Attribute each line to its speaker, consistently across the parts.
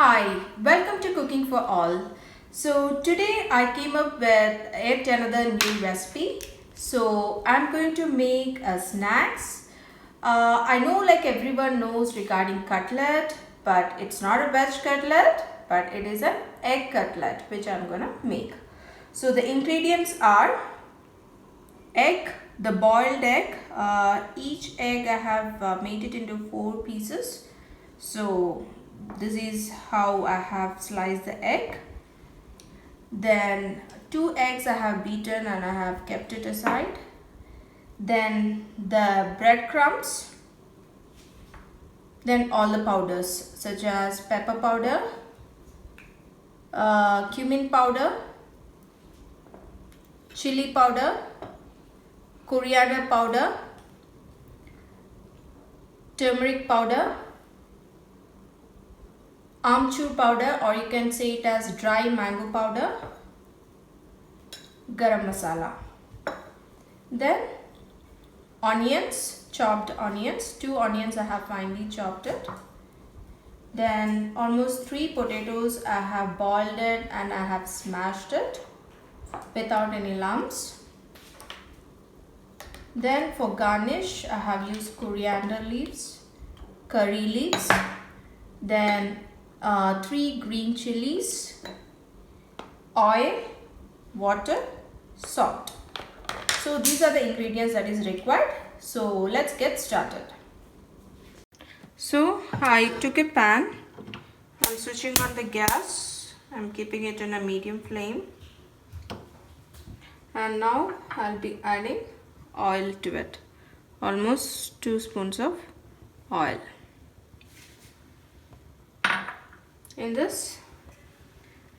Speaker 1: Hi, welcome to Cooking for All. So today I came up with yet another new recipe. So I'm going to make snacks. I know like everyone knows regarding cutlet, but it's not a veg cutlet, but it is an egg cutlet which I'm gonna make. So the ingredients are egg, the boiled egg. Each egg I have made it into 4 pieces. So this is how I have sliced the egg. Then 2 eggs I have beaten and I have kept it aside. Then the breadcrumbs. Then all the powders such as pepper powder, cumin powder, chili powder, coriander powder, turmeric powder, amchur powder, or you can say it as dry mango powder, garam masala. Then onions, chopped onions, 2 onions I have finely chopped it. Then almost 3 potatoes I have boiled it and I have smashed it without any lumps. Then for garnish I have used coriander leaves, curry leaves, then 3 green chilies, oil, water, salt. So these are the ingredients that is required. So let's get started. So I took a pan. I'm switching on the gas. I'm keeping it in a medium flame. And now I'll be adding oil to it. Almost 2 spoons of oil. In this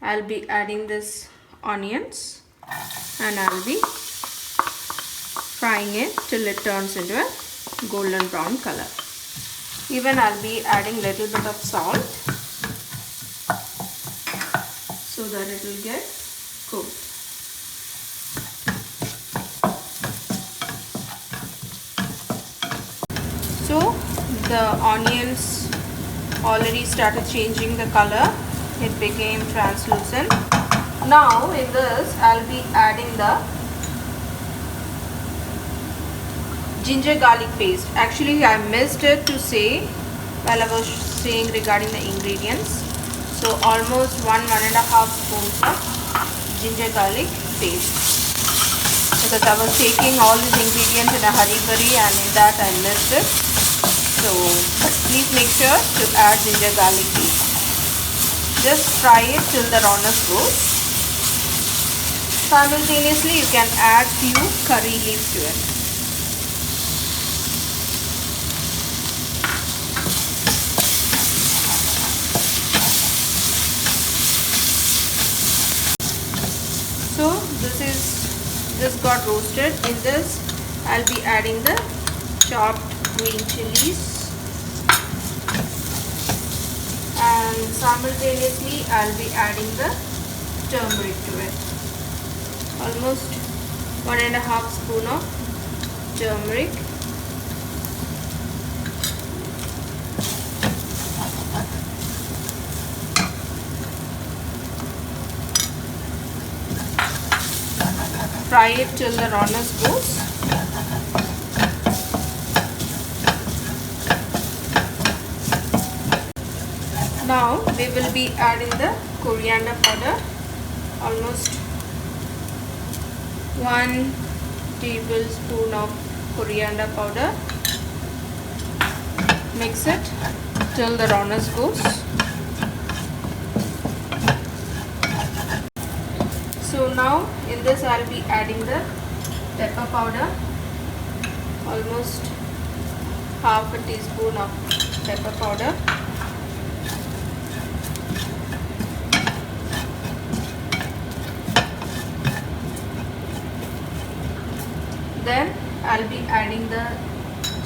Speaker 1: I'll be adding this onions and I'll be frying it till it turns into a golden brown color. Even I'll be adding little bit of salt so that it will get cooked. So the onions already started changing the color. It became translucent. Now in this I'll be adding the ginger garlic paste. Actually I missed it to say while I was saying regarding the ingredients. So almost 1.5 spoons of ginger garlic paste, because I was taking all these ingredients in a hurry and in that I missed it. So please make sure to add ginger garlic paste. Just fry it till the rawness goes. Simultaneously you can add few curry leaves to it. So this got roasted. In this I'll be adding the chopped green chilies and simultaneously I'll be adding the turmeric to it. Almost 1.5 spoon of turmeric. Fry it till the rawness goes. Now we will be adding the coriander powder. Almost 1 tablespoon of coriander powder. Mix it till the rawness goes. So now in this I'll be adding the pepper powder. Almost half a teaspoon of pepper powder. Then I'll be adding the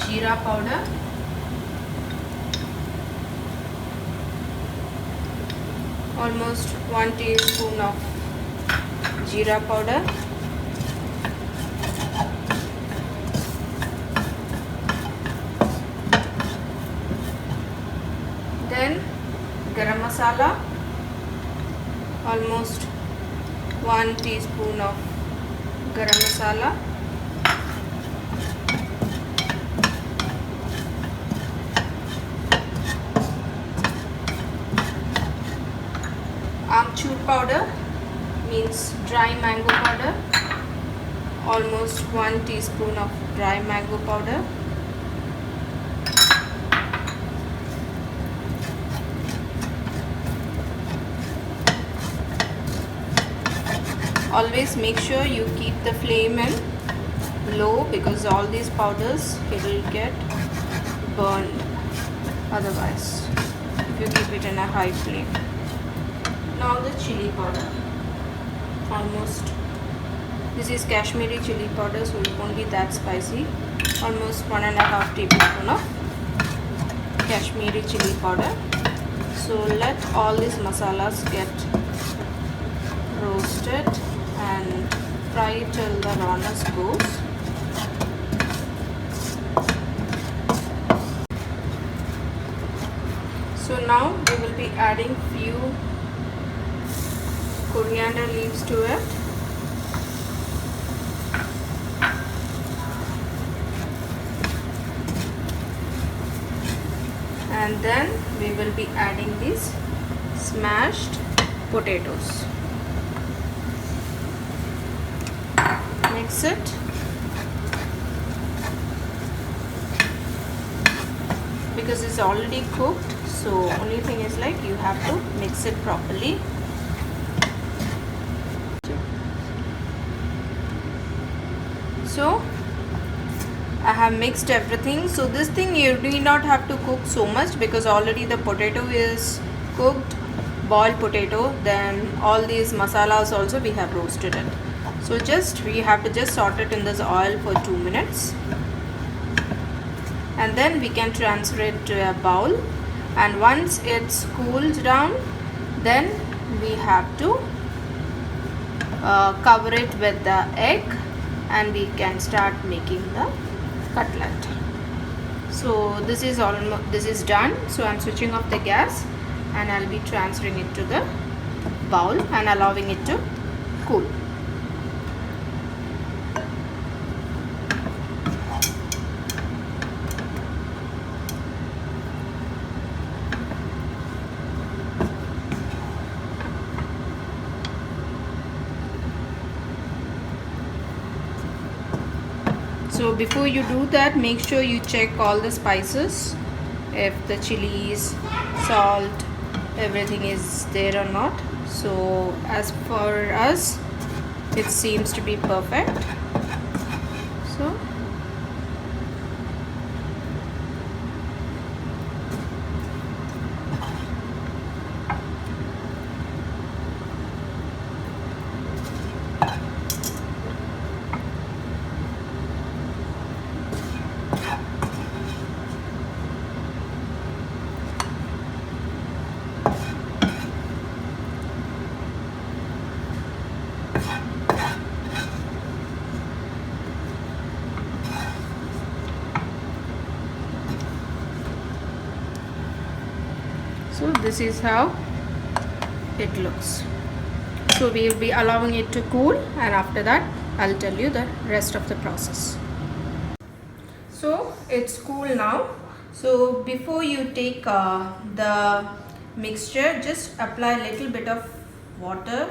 Speaker 1: jeera powder. Almost 1 teaspoon of jeera powder. Then garam masala. masala, almost 1 teaspoon of garam masala, amchur powder means dry mango powder, almost 1 teaspoon of dry mango powder, always make sure you keep the flame in low because all these powders it will get burned otherwise if you keep it in a high flame. Now the chili powder, almost, this is Kashmiri chili powder so it won't be that spicy, almost 1.5 tablespoon of Kashmiri chili powder. So let all these masalas get roasted and fry till the rawness goes. So now we will be adding few coriander leaves to it. And then we will be adding these smashed potatoes. Mix it. Because it's already cooked, so only thing is like you have to mix it properly. So I have mixed everything. So this thing you need not have to cook so much because already the potato is cooked, boiled potato, then all these masalas also we have roasted it. So just we have to just saute it in this oil for 2 minutes and then we can transfer it to a bowl, and once it's cooled down then we have to cover it with the egg and we can start making the cutlet. So this is done, so I'm switching off the gas and I'll be transferring it to the bowl and allowing it to cool. So before you do that, make sure you check all the spices, if the chilies, salt, everything is there or not. So as for us, it seems to be perfect. So this is how it looks. So we will be allowing it to cool and after that I'll tell you the rest of the process. So it's cool now. So before you take the mixture, just apply a little bit of water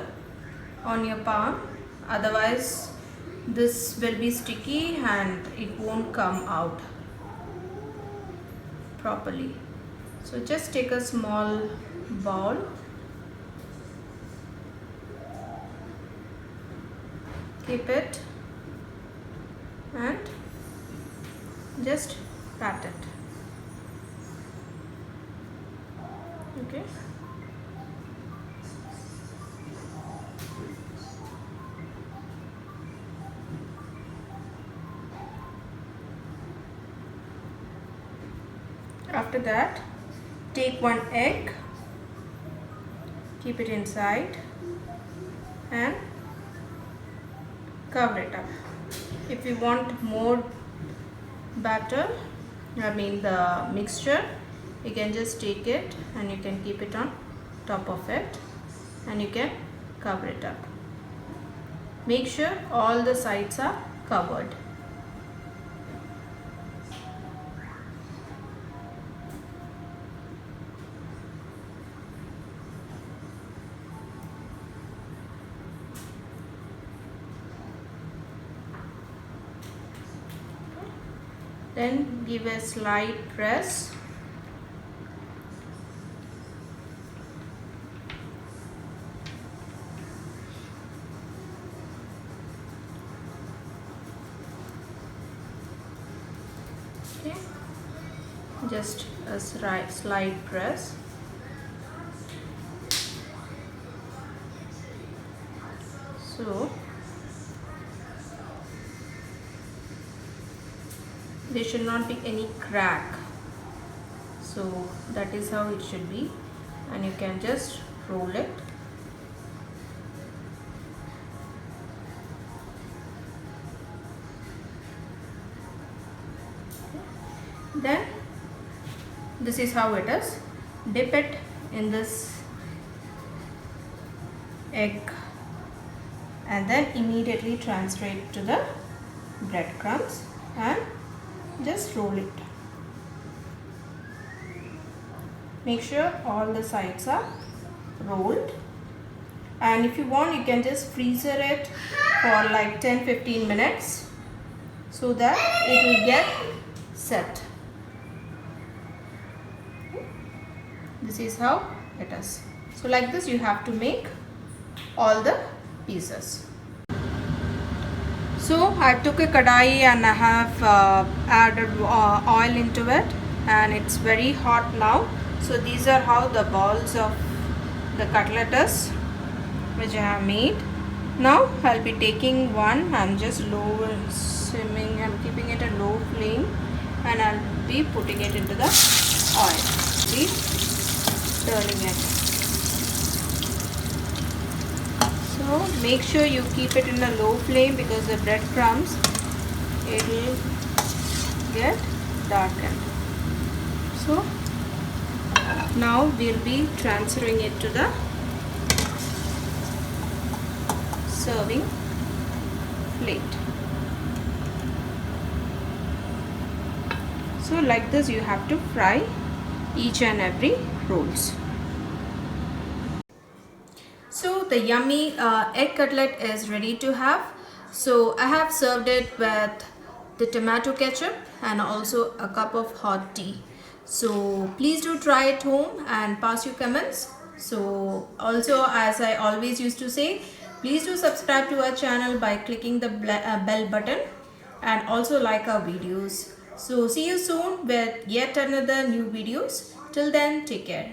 Speaker 1: on your palm, otherwise this will be sticky and it won't come out properly. So just take a small bowl, keep it and just pat it. Okay. After that, take one egg, keep it inside and cover it up. If you want more batter, the mixture, you can just take it and you can keep it on top of it and you can cover it up. Make sure all the sides are covered. Then give a slight press. Okay, just a slight press. So there should not be any crack, so that is how it should be, and you can just roll it. Then this is how it is. Dip it in this egg and then immediately transfer it to the breadcrumbs and just roll it. Make sure all the sides are rolled, and if you want you can just freezer it for like 10-15 minutes so that it will get set. This is how it is. So like this you have to make all the pieces. So I took a kadai and I have added oil into it, and it's very hot now. So these are how the balls of the cutlet is, which I have made. Now I'll be taking one. I'm just simming. I'm keeping it a low flame, and I'll be putting it into the oil. Be turning it. So make sure you keep it in a low flame because the breadcrumbs, it will get darkened. So now we'll be transferring it to the serving plate. So like this you have to fry each and every rolls. So the yummy egg cutlet is ready to have. So I have served it with the tomato ketchup and also a cup of hot tea. So please do try it home and pass your comments. So also, as I always used to say, please do subscribe to our channel by clicking the bell button and also like our videos. So see you soon with yet another new videos. Till then, take care.